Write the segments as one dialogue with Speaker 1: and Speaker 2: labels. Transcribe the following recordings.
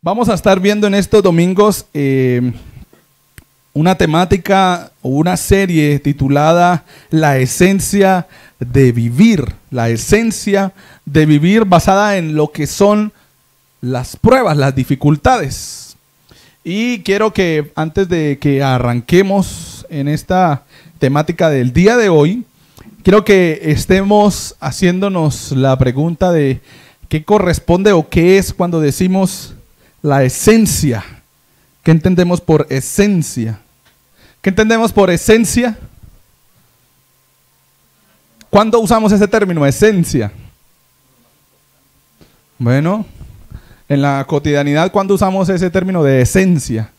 Speaker 1: Vamos a estar viendo en estos domingos una temática o una serie titulada La esencia de vivir. La esencia de vivir basada en lo que son las pruebas, las dificultades. Y quiero que antes de que arranquemos en esta temática del día de hoy, quiero que estemos haciéndonos la pregunta de qué corresponde o qué es cuando decimos la esencia. ¿Qué entendemos por esencia? ¿Qué entendemos por esencia? ¿Cuándo usamos ese término, esencia? Bueno, en la cotidianidad, ¿cuándo usamos ese término de esencia?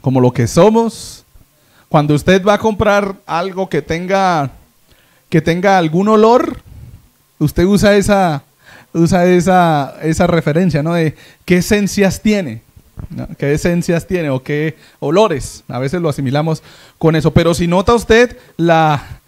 Speaker 1: Como lo que somos. Cuando usted va a comprar algo que tenga algún olor, usted usa esa referencia, ¿no? De qué esencias tiene, ¿no? ¿Qué esencias tiene o qué olores? A veces lo asimilamos con eso. Pero si nota usted la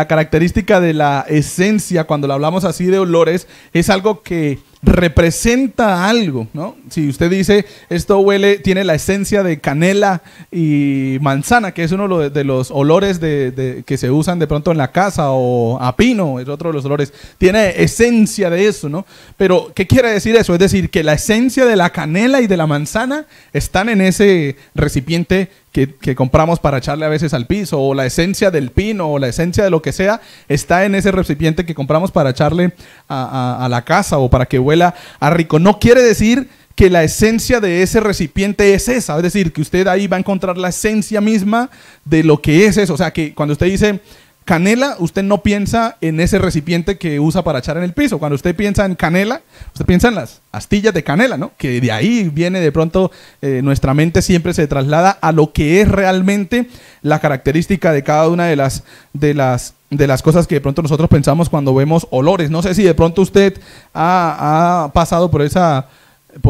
Speaker 1: característica de la esencia, cuando le hablamos así de olores, es algo que representa algo, ¿no? Si usted dice, esto huele, tiene la esencia de canela y manzana, que es uno de los olores que se usan de pronto en la casa, o a pino, es otro de los olores, tiene esencia de eso, ¿no? Pero, ¿qué quiere decir eso? Es decir, que la esencia de la canela y de la manzana están en ese recipiente que compramos para echarle a veces al piso, o la esencia del pino, o la esencia de lo que sea, está en ese recipiente que compramos para echarle a la casa, o para que huela a rico. No quiere decir que la esencia de ese recipiente es esa, es decir, que usted ahí va a encontrar la esencia misma de lo que es eso. O sea, que cuando usted dice canela, usted no piensa en ese recipiente que usa para echar en el piso. Cuando usted piensa en canela, usted piensa en las astillas de canela, ¿no? Que de ahí viene de pronto, nuestra mente siempre se traslada a lo que es realmente la característica de cada una de las cosas que de pronto nosotros pensamos cuando vemos olores. No sé si de pronto usted ha pasado por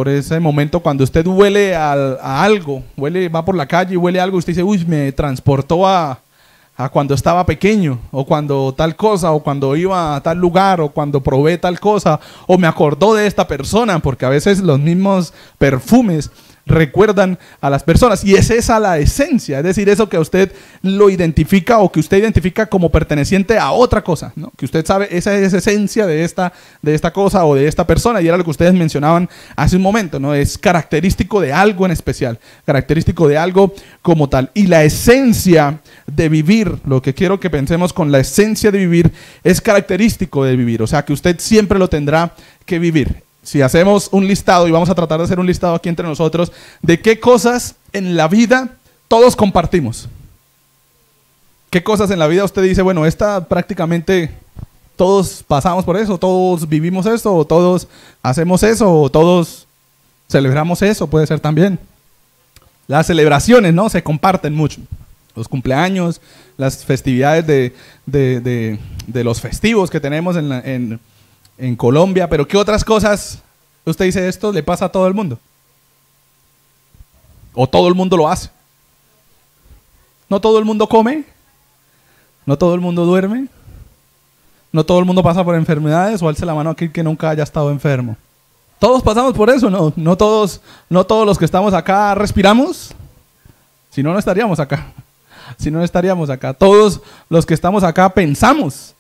Speaker 1: ese momento cuando usted huele a algo, va por la calle y huele algo, y usted dice, uy, me transportó a cuando estaba pequeño, o cuando tal cosa, o cuando iba a tal lugar, o cuando probé tal cosa, o me acordó de esta persona, porque a veces los mismos perfumes recuerdan a las personas, y es esa la esencia, es decir, eso que a usted lo identifica, o que usted identifica como perteneciente a otra cosa, ¿no? Que usted sabe, esa es esencia de esta cosa o de esta persona, y era lo que ustedes mencionaban hace un momento, ¿no? Es característico de algo en especial, característico de algo como tal. Y la esencia de vivir, lo que quiero que pensemos con la esencia de vivir, es característico de vivir, o sea que usted siempre lo tendrá que vivir. Si hacemos un listado, y vamos a tratar de hacer un listado aquí entre nosotros, de qué cosas en la vida todos compartimos. ¿Qué cosas en la vida usted dice, bueno, esta prácticamente todos pasamos por eso, todos vivimos eso, o todos hacemos eso, o todos celebramos eso? Puede ser también. Las celebraciones, ¿no? Se comparten mucho. Los cumpleaños, las festividades de los festivos que tenemos en Colombia. Pero ¿qué otras cosas usted dice esto le pasa a todo el mundo? ¿O todo el mundo lo hace? ¿No todo el mundo come? ¿No todo el mundo duerme? ¿No todo el mundo pasa por enfermedades? O alce la mano aquí que nunca haya estado enfermo. Todos pasamos por eso, ¿no? No todos los que estamos acá respiramos. Si no, no estaríamos acá. Si no, no estaríamos acá. Todos los que estamos acá pensamos.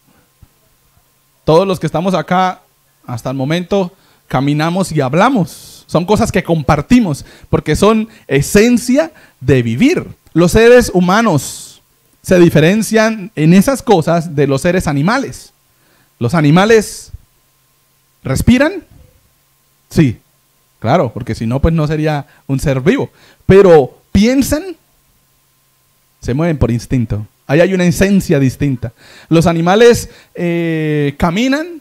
Speaker 1: Todos los que estamos acá, hasta el momento, caminamos y hablamos. Son cosas que compartimos, porque son esencia de vivir. Los seres humanos se diferencian en esas cosas de los seres animales. ¿Los animales respiran? Sí, claro, porque si no, pues no sería un ser vivo. Pero ¿piensan? Se mueven por instinto. Ahí hay una esencia distinta. Los animales caminan,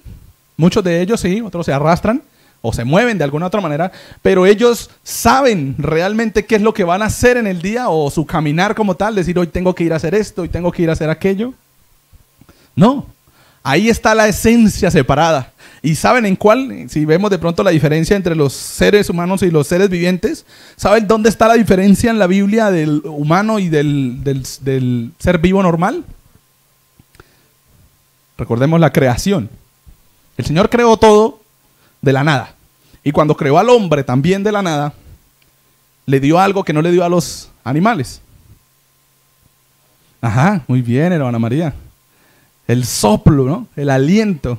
Speaker 1: muchos de ellos sí, otros se arrastran o se mueven de alguna otra manera, pero ellos saben realmente qué es lo que van a hacer en el día, o su caminar como tal, decir hoy tengo que ir a hacer esto, hoy tengo que ir a hacer aquello. No, ahí está la esencia separada. ¿Y saben en cuál? Si vemos de pronto la diferencia entre los seres humanos y los seres vivientes, ¿saben dónde está la diferencia en la Biblia del humano y del ser vivo normal? Recordemos la creación. El Señor creó todo de la nada. Y cuando creó al hombre también de la nada, le dio algo que no le dio a los animales. Ajá, muy bien, hermana María. El soplo, ¿no? El aliento.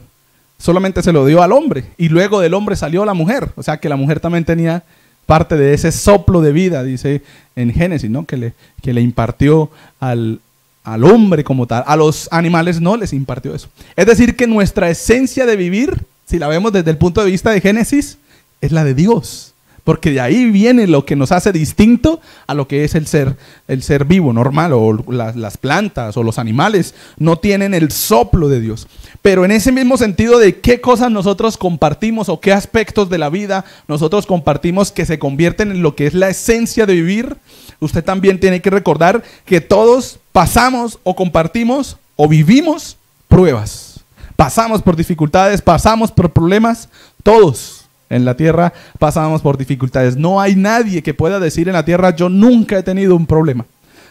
Speaker 1: Solamente se lo dio al hombre. Y luego del hombre salió la mujer. O sea que la mujer también tenía parte de ese soplo de vida, dice en Génesis, ¿no? Que le impartió al hombre como tal. A los animales no les impartió eso. Es decir, que nuestra esencia de vivir, si la vemos desde el punto de vista de Génesis, es la de Dios. Porque de ahí viene lo que nos hace distinto a lo que es el ser vivo, normal, o las plantas o los animales no tienen el soplo de Dios. Pero en ese mismo sentido de qué cosas nosotros compartimos o qué aspectos de la vida nosotros compartimos que se convierten en lo que es la esencia de vivir, usted también tiene que recordar que todos pasamos o compartimos o vivimos pruebas. Pasamos por dificultades, pasamos por problemas, todos. En la tierra pasamos por dificultades. No hay nadie que pueda decir en la tierra: yo nunca he tenido un problema,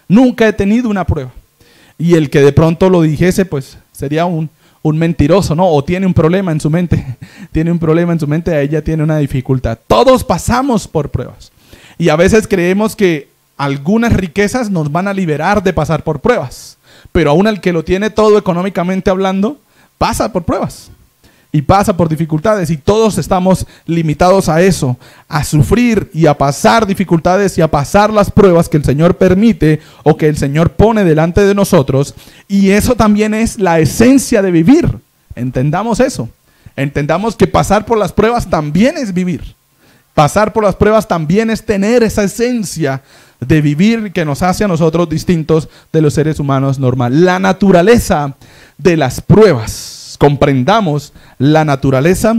Speaker 1: nunca he tenido una prueba. Y el que de pronto lo dijese, pues sería un mentiroso, ¿no? O tiene un problema en su mente. Tiene un problema en su mente, ella tiene una dificultad. Todos pasamos por pruebas. Y a veces creemos que algunas riquezas nos van a liberar de pasar por pruebas. Pero aún el que lo tiene todo económicamente hablando, pasa por pruebas. Y pasa por dificultades, y todos estamos limitados a eso, a sufrir y a pasar dificultades y a pasar las pruebas que el Señor permite o que el Señor pone delante de nosotros. Y eso también es la esencia de vivir. Entendamos eso. Entendamos que pasar por las pruebas también es vivir. Pasar por las pruebas también es tener esa esencia de vivir que nos hace a nosotros distintos de los seres humanos normales. La naturaleza de las pruebas. Comprendamos la naturaleza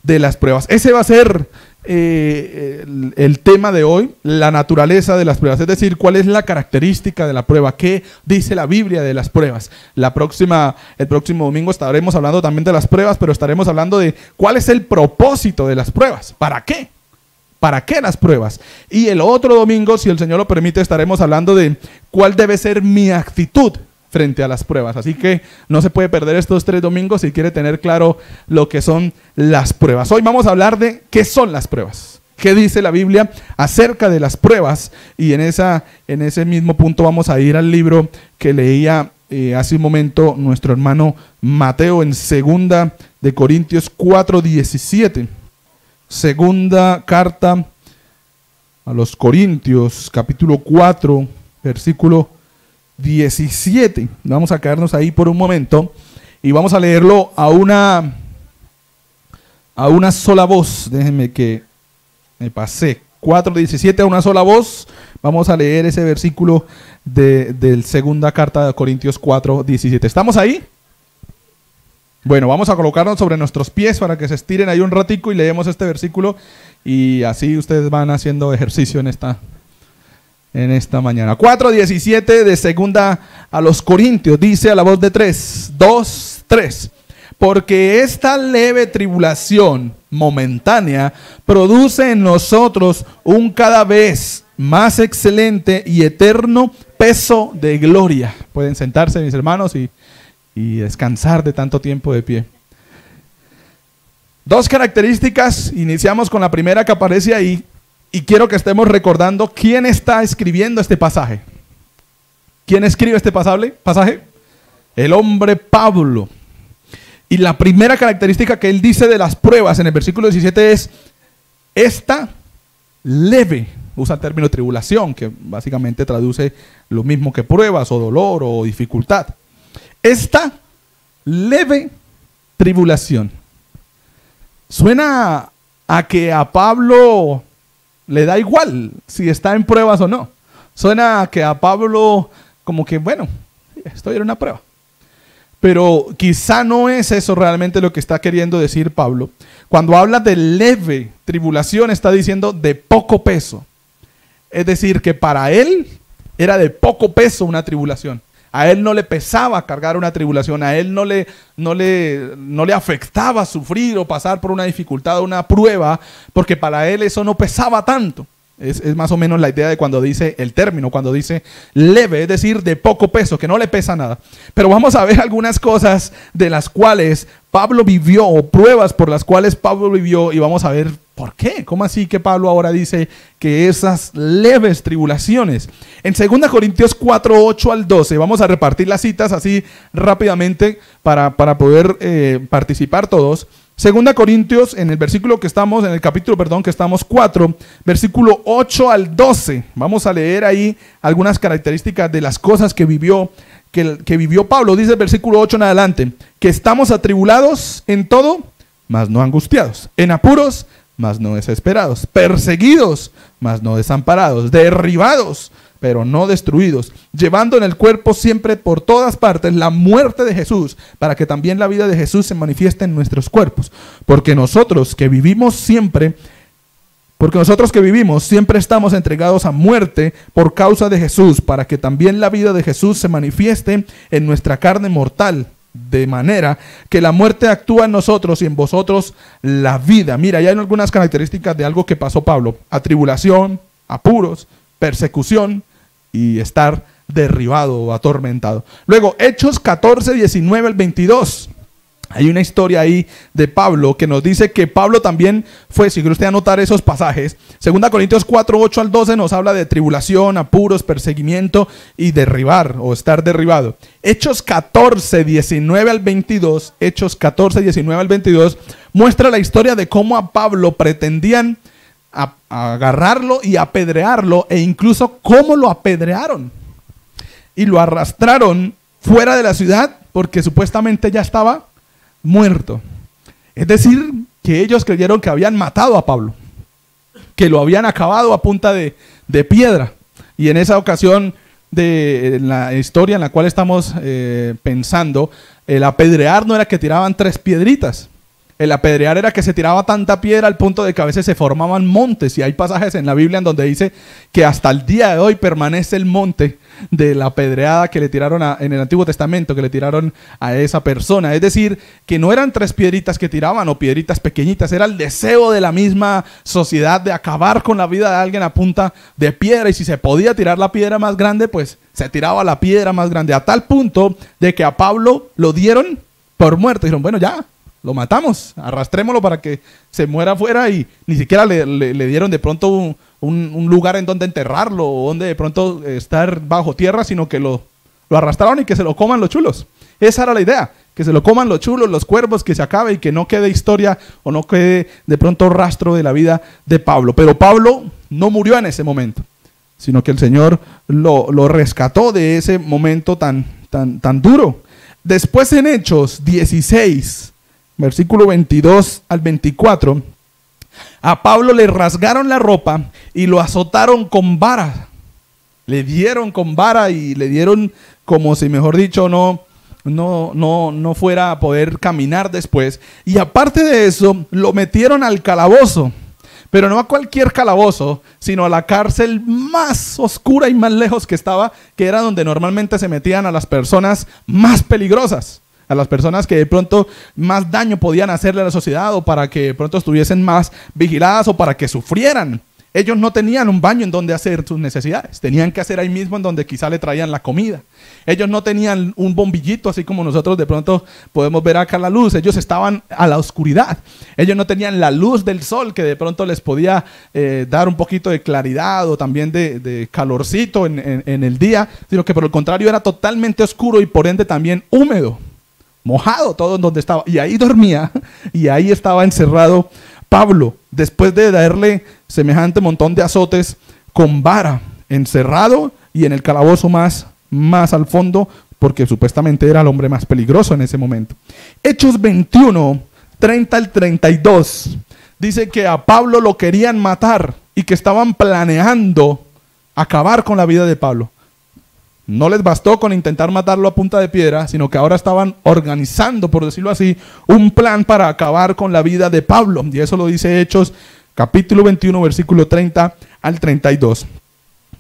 Speaker 1: de las pruebas. Ese va a ser el tema de hoy, la naturaleza de las pruebas. Es decir, cuál es la característica de la prueba, qué dice la Biblia de las pruebas. El próximo domingo estaremos hablando también de las pruebas, pero estaremos hablando de cuál es el propósito de las pruebas. ¿Para qué? ¿Para qué las pruebas? Y el otro domingo, si el Señor lo permite, estaremos hablando de cuál debe ser mi actitud frente a las pruebas. Así que no se puede perder estos 3 domingos si quiere tener claro lo que son las pruebas. Hoy vamos a hablar de qué son las pruebas, qué dice la Biblia acerca de las pruebas, y en ese mismo punto vamos a ir al libro que leía hace un momento nuestro hermano Mateo en 2 de Corintios 4:17. Segunda carta a los Corintios, capítulo 4, versículo 17. Vamos a quedarnos ahí por un momento y vamos a leerlo a una sola voz. Déjenme que me pasé. 4:17 a una sola voz. Vamos a leer ese versículo del segunda carta de Corintios 4:17. ¿Estamos ahí? Bueno, vamos a colocarnos sobre nuestros pies para que se estiren ahí un ratico y leemos este versículo, y así ustedes van haciendo ejercicio en esta mañana. 4:17 de segunda a los Corintios, dice a la voz de 3, 2, 3. Porque esta leve tribulación momentánea produce en nosotros un cada vez más excelente y eterno peso de gloria. Pueden sentarse, mis hermanos, y descansar de tanto tiempo de pie. 2 características. Iniciamos con la primera que aparece ahí. Y quiero que estemos recordando quién está escribiendo este pasaje. ¿Quién escribe este pasaje? El hombre Pablo. Y la primera característica que él dice de las pruebas en el versículo 17 es esta leve. Usa el término tribulación, que básicamente traduce lo mismo que pruebas o dolor o dificultad. Esta leve tribulación. Suena a que a Pablo le da igual si está en pruebas o no. Suena que a Pablo como que, bueno, estoy en una prueba. Pero quizá no es eso realmente lo que está queriendo decir Pablo. Cuando habla de leve tribulación, está diciendo de poco peso. Es decir, que para él era de poco peso una tribulación. A él no le pesaba cargar una tribulación, a él no le afectaba sufrir o pasar por una dificultad o una prueba, porque para él eso no pesaba tanto. Es más o menos la idea de cuando dice el término, cuando dice leve, es decir, de poco peso, que no le pesa nada. Pero vamos a ver algunas cosas de las cuales Pablo vivió, o pruebas por las cuales Pablo vivió, y vamos a ver ¿Por qué? ¿Cómo así que Pablo ahora dice que esas leves tribulaciones? En 2 Corintios 4, 8 al 12, vamos a repartir las citas así rápidamente para poder participar todos. 2 Corintios, en el versículo que estamos, en el capítulo, perdón, que estamos 4, versículo 8 al 12. Vamos a leer ahí algunas características de las cosas que vivió Pablo. Dice el versículo 8 en adelante, que estamos atribulados en todo, mas no angustiados, en apuros, mas no desesperados, perseguidos, mas no desamparados, derribados, pero no destruidos, llevando en el cuerpo siempre por todas partes la muerte de Jesús, para que también la vida de Jesús se manifieste en nuestros cuerpos. Porque nosotros que vivimos siempre estamos entregados a muerte por causa de Jesús, para que también la vida de Jesús se manifieste en nuestra carne mortal, de manera que la muerte actúa en nosotros y en vosotros la vida. Mira, ya hay algunas características de algo que pasó Pablo: atribulación, apuros, persecución y estar derribado o atormentado. Luego, Hechos 14, 19 al 22. Hay una historia ahí de Pablo que nos dice que Pablo también fue, si quiere usted anotar esos pasajes, 2 Corintios 4, 8 al 12 nos habla de tribulación, apuros, perseguimiento y derribar o estar derribado. Hechos 14, 19 al 22, Hechos 14, 19 al 22, muestra la historia de cómo a Pablo pretendían agarrarlo y apedrearlo, e incluso cómo lo apedrearon. Y lo arrastraron fuera de la ciudad porque supuestamente ya estaba muerto. Es decir, que ellos creyeron que habían matado a Pablo, que lo habían acabado a punta de piedra. Y en esa ocasión de la historia en la cual estamos pensando, el apedrear no era que tiraban 3 piedritas. El apedrear era que se tiraba tanta piedra al punto de que a veces se formaban montes. Y hay pasajes en la Biblia en donde dice que hasta el día de hoy permanece el monte de la apedreada que le tiraron en el Antiguo Testamento, que le tiraron a esa persona. Es decir, que no eran 3 piedritas que tiraban o piedritas pequeñitas. Era el deseo de la misma sociedad de acabar con la vida de alguien a punta de piedra. Y si se podía tirar la piedra más grande, pues se tiraba la piedra más grande. A tal punto de que a Pablo lo dieron por muerto. Dijeron, bueno, ya lo matamos, arrastrémoslo para que se muera afuera, y ni siquiera le dieron de pronto un lugar en donde enterrarlo o donde de pronto estar bajo tierra, sino que lo arrastraron y que se lo coman los chulos. Esa era la idea, que se lo coman los chulos, los cuervos, que se acabe y que no quede historia o no quede de pronto rastro de la vida de Pablo. Pero Pablo no murió en ese momento, sino que el Señor lo rescató de ese momento tan duro. Después en Hechos 16, versículo 22 al 24, a Pablo le rasgaron la ropa y lo azotaron con vara. Le dieron con vara y le dieron como si, mejor dicho, no fuera a poder caminar después. Y aparte de eso, lo metieron al calabozo. Pero no a cualquier calabozo, sino a la cárcel más oscura y más lejos que estaba, que era donde normalmente se metían a las personas más peligrosas, a las personas que de pronto más daño podían hacerle a la sociedad, o para que de pronto estuviesen más vigiladas, o para que sufrieran. Ellos no tenían un baño en donde hacer sus necesidades, tenían que hacer ahí mismo en donde quizá le traían la comida. Ellos no tenían un bombillito así como nosotros de pronto podemos ver acá la luz. Ellos estaban a la oscuridad. Ellos no tenían la luz del sol que de pronto les podía dar un poquito de claridad o también de calorcito en el día, sino que por el contrario era totalmente oscuro y por ende también húmedo, mojado todo en donde estaba. Y ahí dormía y ahí estaba encerrado Pablo, después de darle semejante montón de azotes con vara, encerrado y en el calabozo más al fondo, porque supuestamente era el hombre más peligroso en ese momento. Hechos 21, 30 al 32, dice que a Pablo lo querían matar y que estaban planeando acabar con la vida de Pablo. No les bastó con intentar matarlo a punta de piedra, sino que ahora estaban organizando, por decirlo así, un plan para acabar con la vida de Pablo. Y eso lo dice Hechos, capítulo 21, versículo 30 al 32.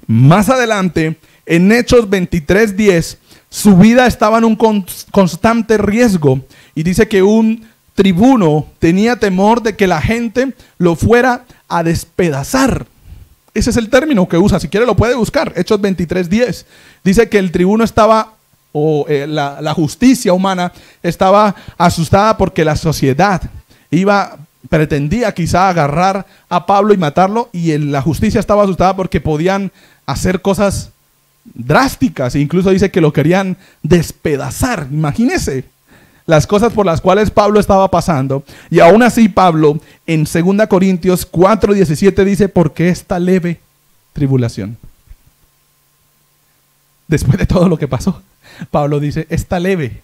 Speaker 1: Más adelante, en Hechos 23, 10, su vida estaba en un constante riesgo. Y dice que un tribuno tenía temor de que la gente lo fuera a despedazar. Ese es el término que usa, si quiere lo puede buscar. Hechos 23, 10. Dice que el tribuno estaba, la justicia humana estaba asustada porque la sociedad iba pretendía quizá agarrar a Pablo y matarlo, y la justicia estaba asustada porque podían hacer cosas drásticas, e incluso dice que lo querían despedazar. Imagínense las cosas por las cuales Pablo estaba pasando, y aún así Pablo en 2 Corintios 4:17 dice: porque esta leve tribulación. Después de todo lo que pasó, Pablo dice: esta leve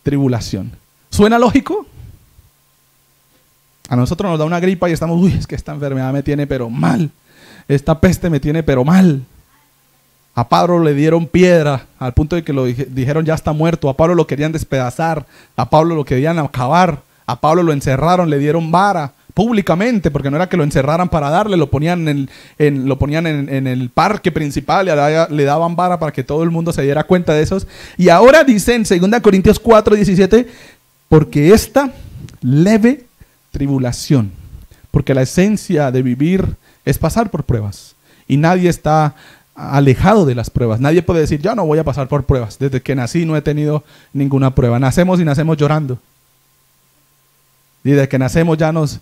Speaker 1: tribulación. ¿Suena lógico? A nosotros nos da una gripa y estamos: uy, es que esta enfermedad me tiene pero mal, esta peste me tiene pero mal. A Pablo le dieron piedra al punto de que lo dijeron ya está muerto. A Pablo lo querían despedazar, a Pablo lo querían acabar, a Pablo lo encerraron, le dieron vara públicamente, porque no era que lo encerraran para darle, lo ponían en el parque principal, le daban vara para que todo el mundo se diera cuenta de esos. Y ahora dice en 2 Corintios 4:17: porque esta leve tribulación, porque la esencia de vivir es pasar por pruebas, y nadie está alejado de las pruebas. Nadie puede decir: yo no voy a pasar por pruebas, desde que nací no he tenido ninguna prueba. Nacemos y nacemos llorando, y desde que nacemos ya nos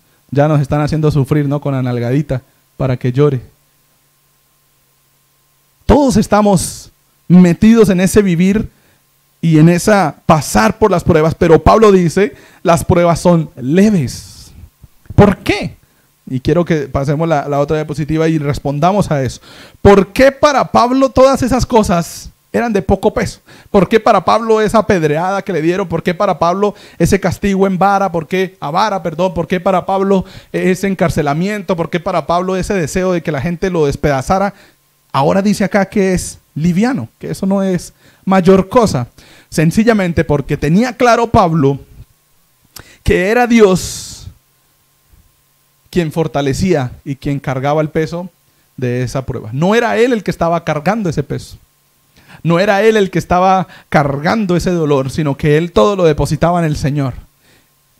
Speaker 1: están haciendo sufrir, ¿no? Con la nalgadita para que llore. Todos estamos metidos en ese vivir y en esa pasar por las pruebas, pero Pablo dice: las pruebas son leves. ¿Por qué? Y quiero que pasemos la otra diapositiva y respondamos a eso. ¿Por qué para Pablo todas esas cosas eran de poco peso? ¿Por qué para Pablo esa apedreada que le dieron? ¿Por qué para Pablo ese castigo en vara? ¿Por qué para Pablo ese encarcelamiento? ¿Por qué para Pablo ese deseo de que la gente lo despedazara? Ahora dice acá que es liviano, que eso no es mayor cosa. Sencillamente porque tenía claro Pablo que era Dios quien fortalecía y quien cargaba el peso de esa prueba. No era él el que estaba cargando ese peso. No era él el que estaba cargando ese dolor, sino que él todo lo depositaba en el Señor.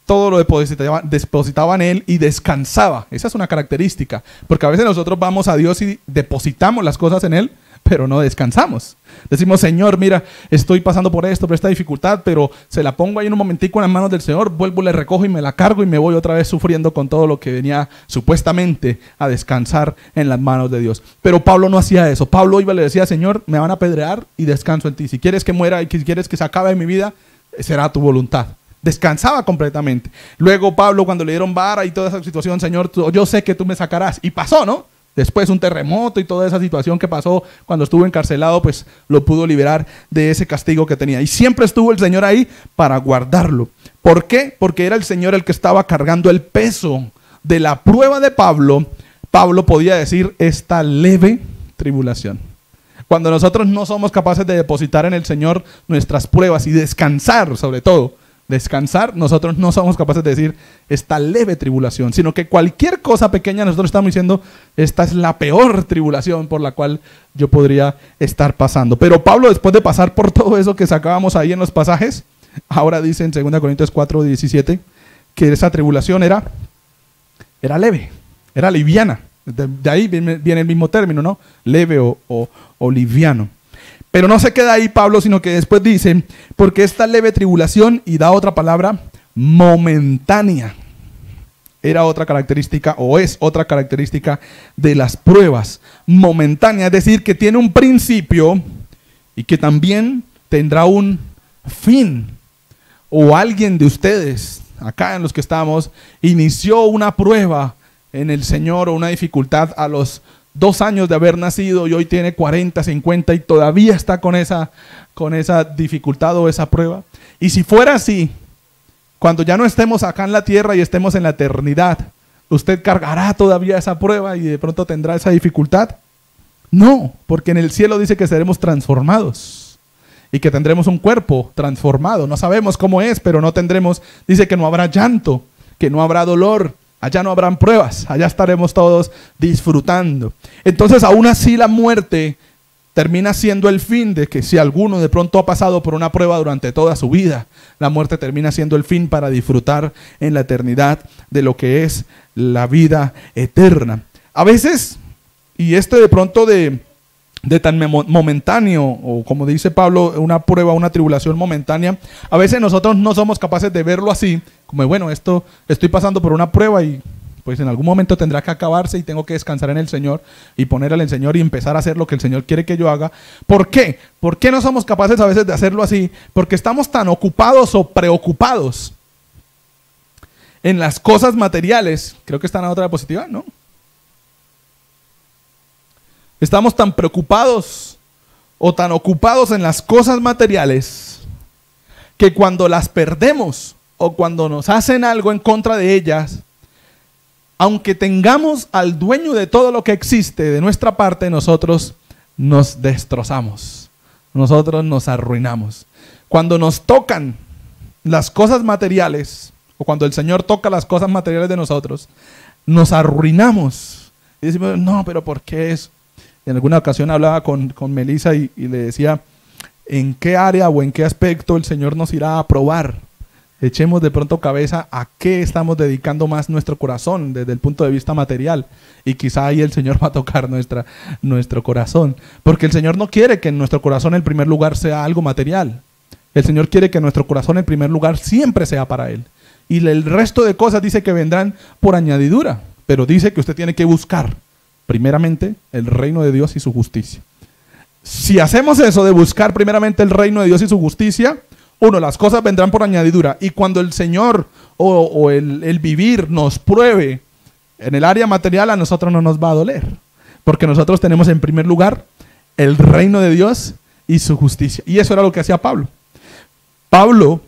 Speaker 1: Todo lo depositaba en él y descansaba. Esa es una característica, porque a veces nosotros vamos a Dios y depositamos las cosas en él, pero no descansamos. Decimos: Señor, mira, estoy pasando por esto, por esta dificultad, pero se la pongo ahí en un momentico en las manos del Señor, vuelvo, le recojo y me la cargo y me voy otra vez sufriendo con todo lo que venía supuestamente a descansar en las manos de Dios. Pero Pablo no hacía eso. Pablo iba y le decía: Señor, me van a apedrear y descanso en ti. Si quieres que muera y si quieres que se acabe mi vida, será tu voluntad. Descansaba completamente. Luego Pablo, cuando le dieron vara y toda esa situación: Señor, yo sé que tú me sacarás. Y pasó, ¿no? Después un terremoto y toda esa situación que pasó cuando estuvo encarcelado, pues lo pudo liberar de ese castigo que tenía. Y siempre estuvo el Señor ahí para guardarlo. ¿Por qué? Porque era el Señor el que estaba cargando el peso de la prueba de Pablo. Pablo podía decir: esta leve tribulación. Cuando nosotros no somos capaces de depositar en el Señor nuestras pruebas y descansar, sobre todo, descansar, nosotros no somos capaces de decir esta leve tribulación, sino que cualquier cosa pequeña nosotros estamos diciendo: esta es la peor tribulación por la cual yo podría estar pasando. Pero Pablo, después de pasar por todo eso que sacábamos ahí en los pasajes, ahora dice en 2 Corintios 4:17 que esa tribulación era leve, era liviana. De ahí viene el mismo término, ¿no? Leve o liviano. Pero no se queda ahí Pablo, sino que después dice: porque esta leve tribulación, y da otra palabra, momentánea. Era otra característica, o es otra característica de las pruebas. Momentánea, es decir, que tiene un principio y que también tendrá un fin. O alguien de ustedes, acá en los que estamos, inició una prueba en el Señor o una dificultad a los 2 años de haber nacido y hoy tiene 40, 50 y todavía está con esa dificultad o esa prueba. Y si fuera así, cuando ya no estemos acá en la tierra y estemos en la eternidad, ¿usted cargará todavía esa prueba y de pronto tendrá esa dificultad? No, porque en el cielo dice que seremos transformados y que tendremos un cuerpo transformado. No sabemos cómo es, pero no tendremos, dice que no habrá llanto, que no habrá dolor. Allá no habrán pruebas, allá estaremos todos disfrutando. Entonces, aún así la muerte termina siendo el fin de que si alguno de pronto ha pasado por una prueba durante toda su vida, la muerte termina siendo el fin para disfrutar en la eternidad de lo que es la vida eterna. A veces, y de pronto de de tan momentáneo, o como dice Pablo, una prueba, una tribulación momentánea, a veces nosotros no somos capaces de verlo así, como bueno, esto estoy pasando por una prueba y pues en algún momento tendrá que acabarse y tengo que descansar en el Señor y ponerle al Señor y empezar a hacer lo que el Señor quiere que yo haga. ¿Por qué? ¿Por qué no somos capaces a veces de hacerlo así? Porque estamos tan ocupados o preocupados en las cosas materiales. Creo que está en la otra diapositiva, ¿no? Estamos tan preocupados o tan ocupados en las cosas materiales que cuando las perdemos o cuando nos hacen algo en contra de ellas, aunque tengamos al dueño de todo lo que existe de nuestra parte, nosotros nos destrozamos, nosotros nos arruinamos. Cuando nos tocan las cosas materiales, o cuando el Señor toca las cosas materiales de nosotros, nos arruinamos. Y decimos, no, pero ¿por qué eso? En alguna ocasión hablaba con Melissa y le decía, ¿en qué área o en qué aspecto el Señor nos irá a probar? Echemos de pronto cabeza a qué estamos dedicando más nuestro corazón desde el punto de vista material, y quizá ahí el Señor va a tocar nuestro corazón, porque el Señor no quiere que en nuestro corazón el primer lugar sea algo material. El Señor quiere que nuestro corazón en primer lugar siempre sea para Él, y el resto de cosas dice que vendrán por añadidura, pero dice que usted tiene que buscar primeramente el reino de Dios y su justicia. Si hacemos eso de buscar primeramente el reino de Dios y su justicia, uno, las cosas vendrán por añadidura, y cuando el Señor o el vivir nos pruebe en el área material, a nosotros no nos va a doler, porque nosotros tenemos en primer lugar el reino de Dios y su justicia. Y eso era lo que hacía Pablo. Pablo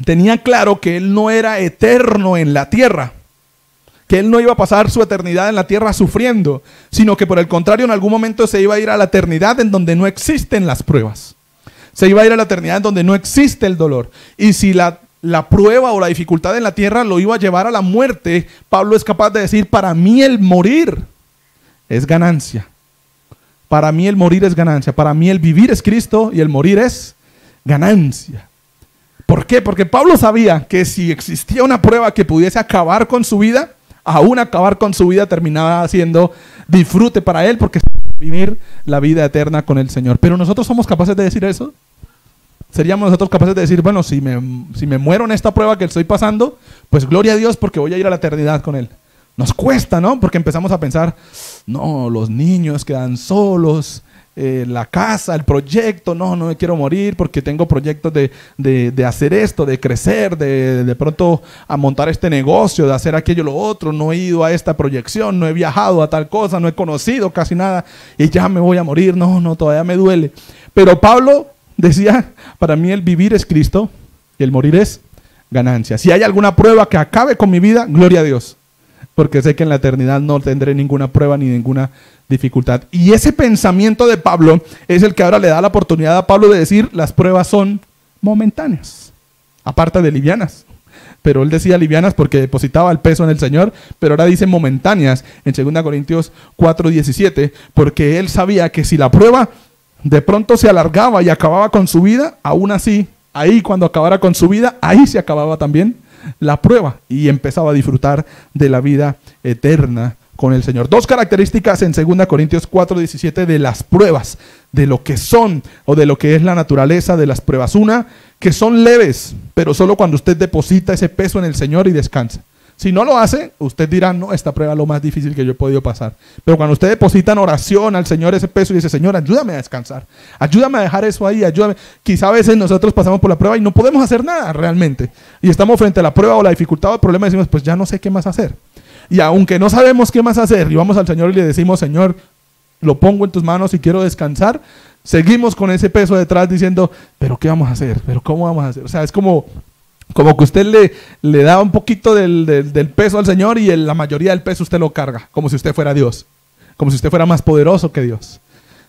Speaker 1: tenía claro que él no era eterno en la tierra, que él no iba a pasar su eternidad en la tierra sufriendo, sino que por el contrario en algún momento se iba a ir a la eternidad en donde no existen las pruebas. Se iba a ir a la eternidad en donde no existe el dolor. Y si la prueba o la dificultad en la tierra lo iba a llevar a la muerte, Pablo es capaz de decir, para mí el morir es ganancia. Para mí el morir es ganancia. Para mí el vivir es Cristo y el morir es ganancia. ¿Por qué? Porque Pablo sabía que si existía una prueba que pudiese acabar con su vida, aún acabar con su vida terminaba siendo disfrute para él, porque vivir la vida eterna con el Señor. Pero nosotros somos capaces de decir eso. ¿Seríamos nosotros capaces de decir, bueno, si me muero en esta prueba que estoy pasando, pues gloria a Dios porque voy a ir a la eternidad con Él? Nos cuesta, ¿no? Porque empezamos a pensar, no, los niños quedan solos, la casa, el proyecto, no me quiero morir porque tengo proyectos de hacer esto, de crecer, de pronto a montar este negocio, de hacer aquello, lo otro, no he ido a esta proyección, no he viajado a tal cosa, no he conocido casi nada y ya me voy a morir, no, todavía me duele. Pero Pablo decía, para mí el vivir es Cristo y el morir es ganancia. Si hay alguna prueba que acabe con mi vida, gloria a Dios, porque sé que en la eternidad no tendré ninguna prueba ni ninguna dificultad. Y ese pensamiento de Pablo es el que ahora le da la oportunidad a Pablo de decir, las pruebas son momentáneas, aparte de livianas. Pero él decía livianas porque depositaba el peso en el Señor, pero ahora dice momentáneas en 2 Corintios 4:17, porque él sabía que si la prueba de pronto se alargaba y acababa con su vida, aún así, ahí cuando acabara con su vida, ahí se acababa también la prueba y empezaba a disfrutar de la vida eterna con el Señor. Dos características en 2 Corintios 4:17 de las pruebas, de lo que son o de lo que es la naturaleza de las pruebas. Una, que son leves, pero solo cuando usted deposita ese peso en el Señor y descansa. Si no lo hace, usted dirá, no, esta prueba es lo más difícil que yo he podido pasar. Pero cuando usted deposita en oración al Señor ese peso y dice, Señor, ayúdame a descansar, ayúdame a dejar eso ahí, ayúdame. Quizá a veces nosotros pasamos por la prueba y no podemos hacer nada realmente. Y estamos frente a la prueba o la dificultad o el problema y decimos, pues ya no sé qué más hacer. Y aunque no sabemos qué más hacer, y vamos al Señor y le decimos, Señor, lo pongo en tus manos y quiero descansar, seguimos con ese peso detrás diciendo, pero ¿qué vamos a hacer? ¿Pero cómo vamos a hacer? O sea, es como que usted le da un poquito del peso al Señor y la mayoría del peso usted lo carga, como si usted fuera Dios, como si usted fuera más poderoso que Dios.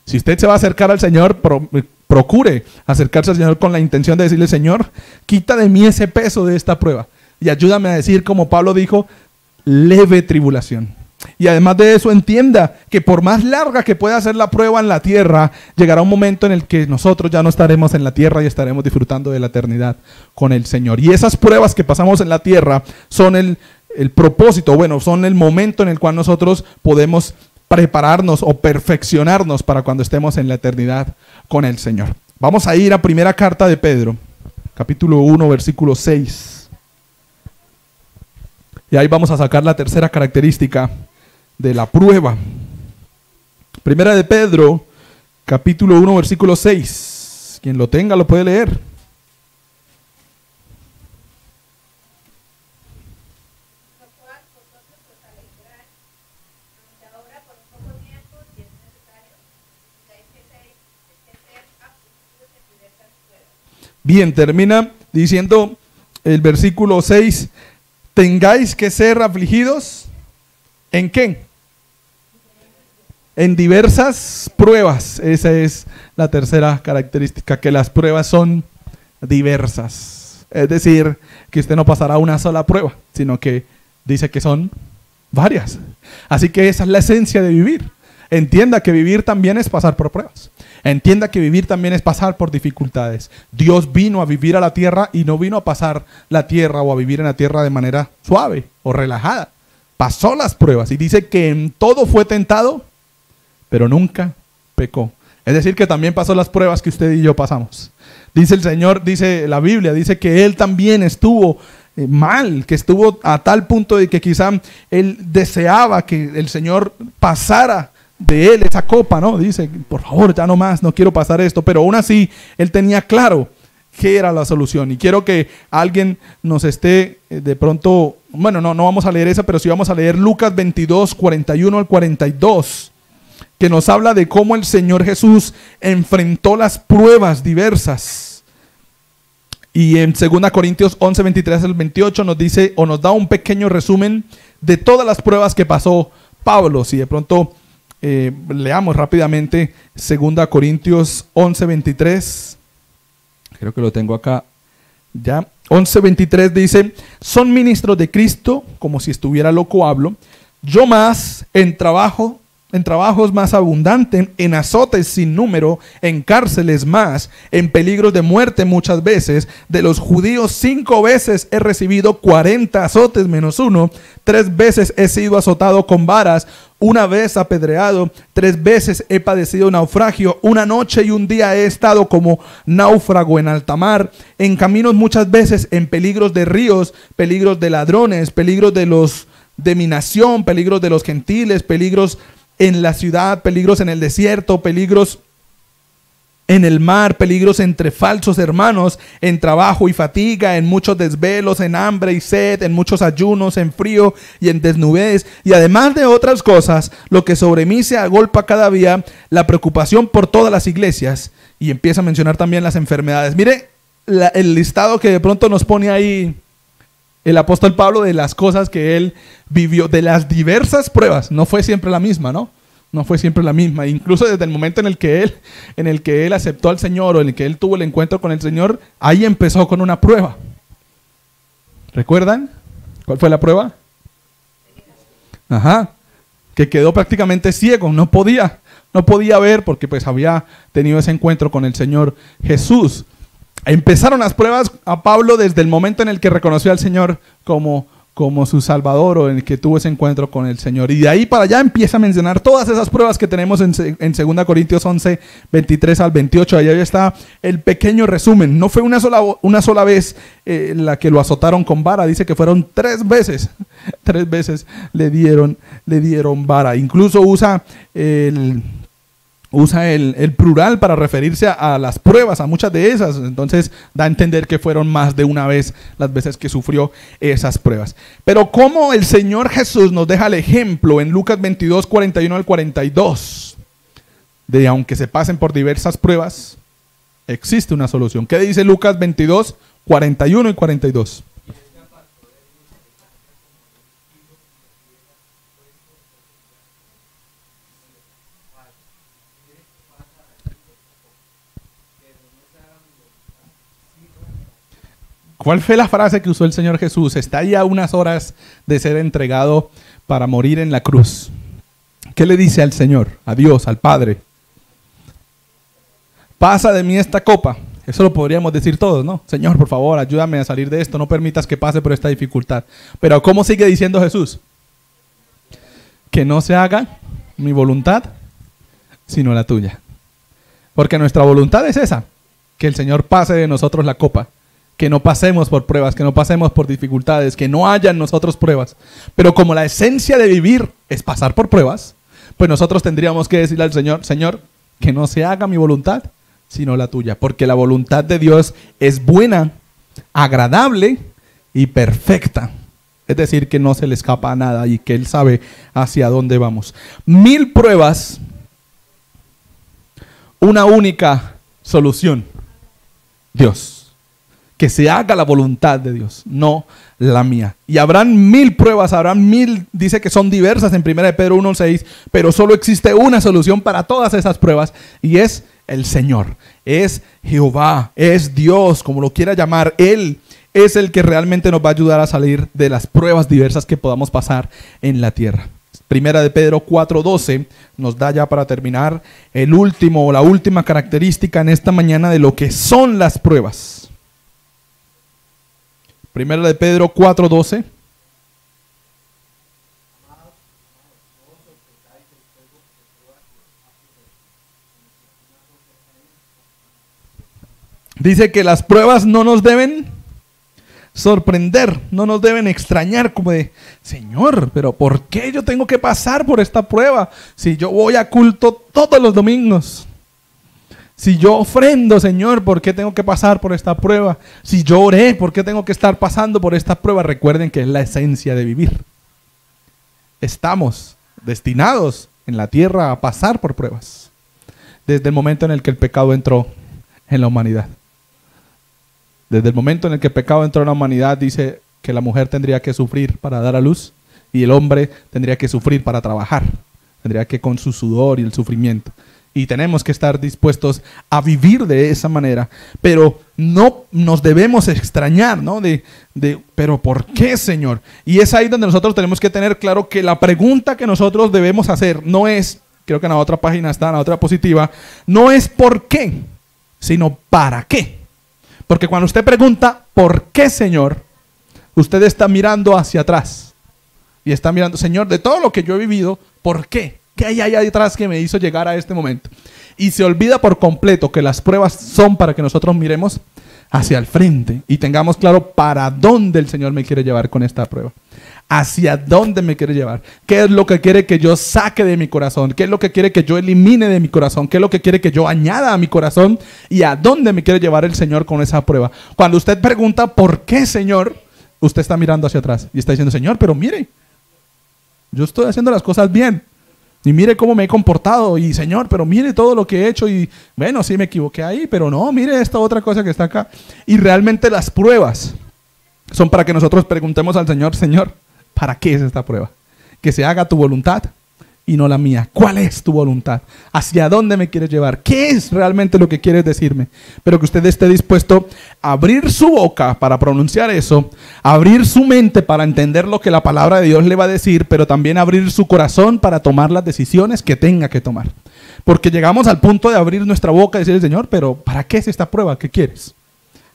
Speaker 1: Si usted se va a acercar al Señor, procure acercarse al Señor con la intención de decirle, Señor, quita de mí ese peso de esta prueba y ayúdame a decir, como Pablo dijo, leve tribulación. Y además de eso, entienda que por más larga que pueda ser la prueba en la tierra, llegará un momento en el que nosotros ya no estaremos en la tierra y estaremos disfrutando de la eternidad con el Señor. Y esas pruebas que pasamos en la tierra son el propósito, bueno, son el momento en el cual nosotros podemos prepararnos o perfeccionarnos para cuando estemos en la eternidad con el Señor. Vamos a ir a primera carta de Pedro, capítulo 1, versículo 6. Y ahí vamos a sacar la tercera característica de la prueba. Primera de Pedro, capítulo 1, versículo 6. Quien lo tenga lo puede leer. Bien, termina diciendo el versículo 6, tengáis que ser afligidos, ¿en qué? En diversas pruebas. Esa es la tercera característica, que las pruebas son diversas. Es decir, que usted no pasará una sola prueba, sino que dice que son varias. Así que esa es la esencia de vivir. Entienda que vivir también es pasar por pruebas. Entienda que vivir también es pasar por dificultades. Dios vino a vivir a la tierra y no vino a pasar la tierra o a vivir en la tierra de manera suave o relajada. Pasó las pruebas y dice que en todo fue tentado, pero nunca pecó. Es decir, que también pasó las pruebas que usted y yo pasamos. Dice el Señor, dice la Biblia, dice que Él también estuvo mal, que estuvo a tal punto de que quizá Él deseaba que el Señor pasara de Él esa copa, ¿no? Dice, por favor, ya no más, no quiero pasar esto, pero aún así Él tenía claro qué era la solución. Y quiero que alguien nos esté de pronto, bueno, no vamos a leer esa, pero sí vamos a leer Lucas 22, 41 al 42, que nos habla de cómo el Señor Jesús enfrentó las pruebas diversas. Y en 2 Corintios 11, 23 al 28 nos dice, o nos da un pequeño resumen de todas las pruebas que pasó Pablo. Si de pronto leamos rápidamente 2 Corintios 11, 23. Creo que lo tengo acá ya. 11, 23 dice, son ministros de Cristo, como si estuviera loco hablo, yo más en trabajos más abundantes, en azotes sin número, en cárceles más, en peligros de muerte muchas veces. De los judíos 5 veces he recibido 40 azotes menos 1. 3 veces he sido azotado con varas, 1 vez apedreado, 3 veces he padecido naufragio, 1 noche y 1 día he estado como náufrago en alta mar, en caminos muchas veces, en peligros de ríos, peligros de ladrones, peligros de mi nación, peligros de los gentiles, peligros en la ciudad, peligros en el desierto, peligros en el mar, peligros entre falsos hermanos, en trabajo y fatiga, en muchos desvelos, en hambre y sed, en muchos ayunos, en frío y en desnudez, y además de otras cosas, lo que sobre mí se agolpa cada día, la preocupación por todas las iglesias. Y empieza a mencionar también las enfermedades. Mire el listado que de pronto nos pone ahí el apóstol Pablo de las cosas que él vivió, de las diversas pruebas. No fue siempre la misma, ¿no? No fue siempre la misma. Incluso desde el momento en el que él aceptó al Señor o en el que él tuvo el encuentro con el Señor, ahí empezó con una prueba. ¿Recuerdan? ¿Cuál fue la prueba? Que quedó prácticamente ciego, no podía ver porque pues había tenido ese encuentro con el Señor Jesús. Empezaron las pruebas a Pablo desde el momento en el que reconoció al Señor como su Salvador o en el que tuvo ese encuentro con el Señor. Y de ahí para allá empieza a mencionar todas esas pruebas que tenemos en 2 Corintios 11, 23 al 28. Ahí está el pequeño resumen. No fue una sola vez la que lo azotaron con vara. Dice que fueron 3 veces. 3 veces le dieron vara. Incluso usa el plural para referirse a las pruebas, a muchas de esas. Entonces da a entender que fueron más de una vez las veces que sufrió esas pruebas. Pero como el Señor Jesús nos deja el ejemplo en Lucas 22, 41 al 42, de aunque se pasen por diversas pruebas, existe una solución. ¿Qué dice Lucas 22, 41 y 42? ¿Cuál fue la frase que usó el Señor Jesús? Está ya a unas horas de ser entregado para morir en la cruz. ¿Qué le dice al Señor, a Dios, al Padre? Pasa de mí esta copa. Eso lo podríamos decir todos, ¿no? Señor, por favor, ayúdame a salir de esto. No permitas que pase por esta dificultad. Pero ¿cómo sigue diciendo Jesús? Que no se haga mi voluntad, sino la tuya. Porque nuestra voluntad es esa, que el Señor pase de nosotros la copa, que no pasemos por pruebas, que no pasemos por dificultades, que no haya en nosotros pruebas. Pero como la esencia de vivir es pasar por pruebas, pues nosotros tendríamos que decirle al Señor, Señor, que no se haga mi voluntad, sino la tuya. Porque la voluntad de Dios es buena, agradable y perfecta. Es decir, que no se le escapa a nada y que Él sabe hacia dónde vamos. 1000 pruebas, una única solución. Dios. Que se haga la voluntad de Dios, no la mía. Y habrán 1000 pruebas, habrán 1000, dice que son diversas en 1 de Pedro 1:6, pero solo existe una solución para todas esas pruebas y es el Señor. Es Jehová, es Dios, como lo quiera llamar. Él es el que realmente nos va a ayudar a salir de las pruebas diversas que podamos pasar en la tierra. 1 de Pedro 4:12 nos da ya para terminar el último o la última característica en esta mañana de lo que son las pruebas. 1 de Pedro 4:12. Dice que las pruebas no nos deben sorprender, no nos deben extrañar, como de, Señor, pero ¿por qué yo tengo que pasar por esta prueba? Si yo voy a culto todos los domingos. Si yo ofrendo, Señor, ¿por qué tengo que pasar por esta prueba? Si yo oré, ¿por qué tengo que estar pasando por esta prueba? Recuerden que es la esencia de vivir. Estamos destinados en la tierra a pasar por pruebas. Desde el momento en el que el pecado entró en la humanidad. Desde el momento en el que el pecado entró en la humanidad, dice que la mujer tendría que sufrir para dar a luz y el hombre tendría que sufrir para trabajar. Tendría que con su sudor y el sufrimiento. Y tenemos que estar dispuestos a vivir de esa manera. Pero no nos debemos extrañar, ¿no? Pero ¿por qué, Señor? Y es ahí donde nosotros tenemos que tener claro que la pregunta que nosotros debemos hacer no es, creo que en la otra página está, en la otra positiva, no es ¿por qué?, sino ¿para qué? Porque cuando usted pregunta ¿por qué, Señor?, usted está mirando hacia atrás. Y está mirando, Señor, de todo lo que yo he vivido, ¿por qué? ¿Qué hay ahí atrás que me hizo llegar a este momento? Y se olvida por completo que las pruebas son para que nosotros miremos hacia el frente y tengamos claro para dónde el Señor me quiere llevar con esta prueba. Hacia dónde me quiere llevar. ¿Qué es lo que quiere que yo saque de mi corazón? ¿Qué es lo que quiere que yo elimine de mi corazón? ¿Qué es lo que quiere que yo añada a mi corazón? ¿Y a dónde me quiere llevar el Señor con esa prueba? Cuando usted pregunta ¿por qué, Señor?, usted está mirando hacia atrás y está diciendo, Señor, pero mire, yo estoy haciendo las cosas bien. Y mire cómo me he comportado. Y Señor, pero mire todo lo que he hecho. Y bueno, sí me equivoqué ahí, pero no, mire esta otra cosa que está acá. Y realmente las pruebas son para que nosotros preguntemos al Señor, Señor, ¿para qué es esta prueba? Que se haga tu voluntad y no la mía. ¿Cuál es tu voluntad? ¿Hacia dónde me quieres llevar? ¿Qué es realmente lo que quieres decirme? Pero que usted esté dispuesto a abrir su boca para pronunciar eso, abrir su mente para entender lo que la palabra de Dios le va a decir, pero también abrir su corazón para tomar las decisiones que tenga que tomar. Porque llegamos al punto de abrir nuestra boca y decirle, Señor, pero ¿para qué es esta prueba? ¿Qué quieres?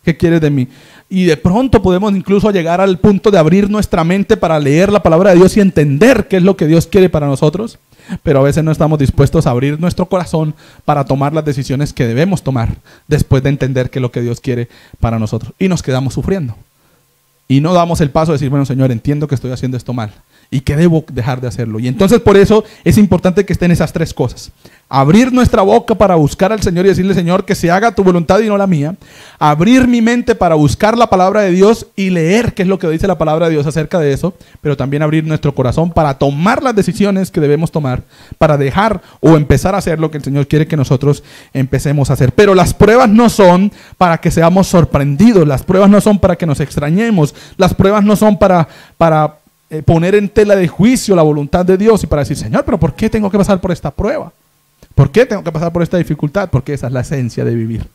Speaker 1: ¿Qué quieres de mí? Y de pronto podemos incluso llegar al punto de abrir nuestra mente para leer la palabra de Dios y entender qué es lo que Dios quiere para nosotros, pero a veces no estamos dispuestos a abrir nuestro corazón para tomar las decisiones que debemos tomar después de entender qué es lo que Dios quiere para nosotros. Y nos quedamos sufriendo. Y no damos el paso de decir, bueno, Señor, entiendo que estoy haciendo esto mal y que debo dejar de hacerlo. Y entonces por eso es importante que estén esas tres cosas. Abrir nuestra boca para buscar al Señor y decirle, Señor, que se haga tu voluntad y no la mía. Abrir mi mente para buscar la palabra de Dios y leer qué es lo que dice la palabra de Dios acerca de eso. Pero también abrir nuestro corazón para tomar las decisiones que debemos tomar, para dejar o empezar a hacer lo que el Señor quiere que nosotros empecemos a hacer. Pero las pruebas no son para que seamos sorprendidos. Las pruebas no son para que nos extrañemos. Las pruebas no son para poner en tela de juicio la voluntad de Dios y para decir, Señor, pero ¿por qué tengo que pasar por esta prueba? ¿Por qué tengo que pasar por esta dificultad? Porque esa es la esencia de vivir.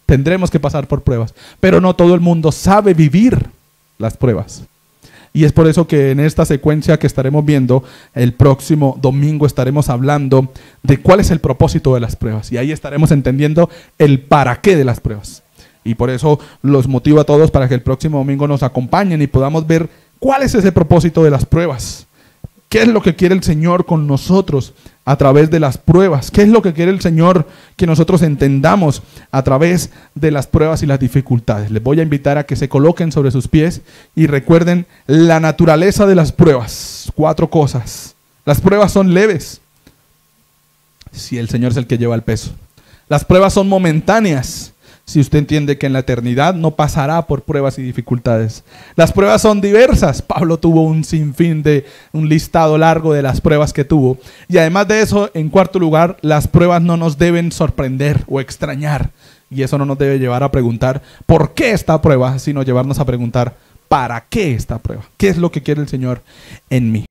Speaker 1: Tendremos que pasar por pruebas, pero no todo el mundo sabe vivir las pruebas. Y es por eso que en esta secuencia que estaremos viendo, el próximo domingo estaremos hablando de cuál es el propósito de las pruebas. Y ahí estaremos entendiendo el para qué de las pruebas. Y por eso los motivo a todos para que el próximo domingo nos acompañen y podamos ver cuál es ese propósito de las pruebas. ¿Qué es lo que quiere el Señor con nosotros a través de las pruebas? ¿Qué es lo que quiere el Señor que nosotros entendamos a través de las pruebas y las dificultades? Les voy a invitar a que se coloquen sobre sus pies y recuerden la naturaleza de las pruebas. 4 cosas. Las pruebas son leves, si el Señor es el que lleva el peso. Las pruebas son momentáneas, si usted entiende que en la eternidad no pasará por pruebas y dificultades. Las pruebas son diversas. Pablo tuvo un sinfín un listado largo de las pruebas que tuvo. Y además de eso, en cuarto lugar, las pruebas no nos deben sorprender o extrañar. Y eso no nos debe llevar a preguntar ¿por qué esta prueba? Sino llevarnos a preguntar ¿para qué esta prueba? ¿Qué es lo que quiere el Señor en mí?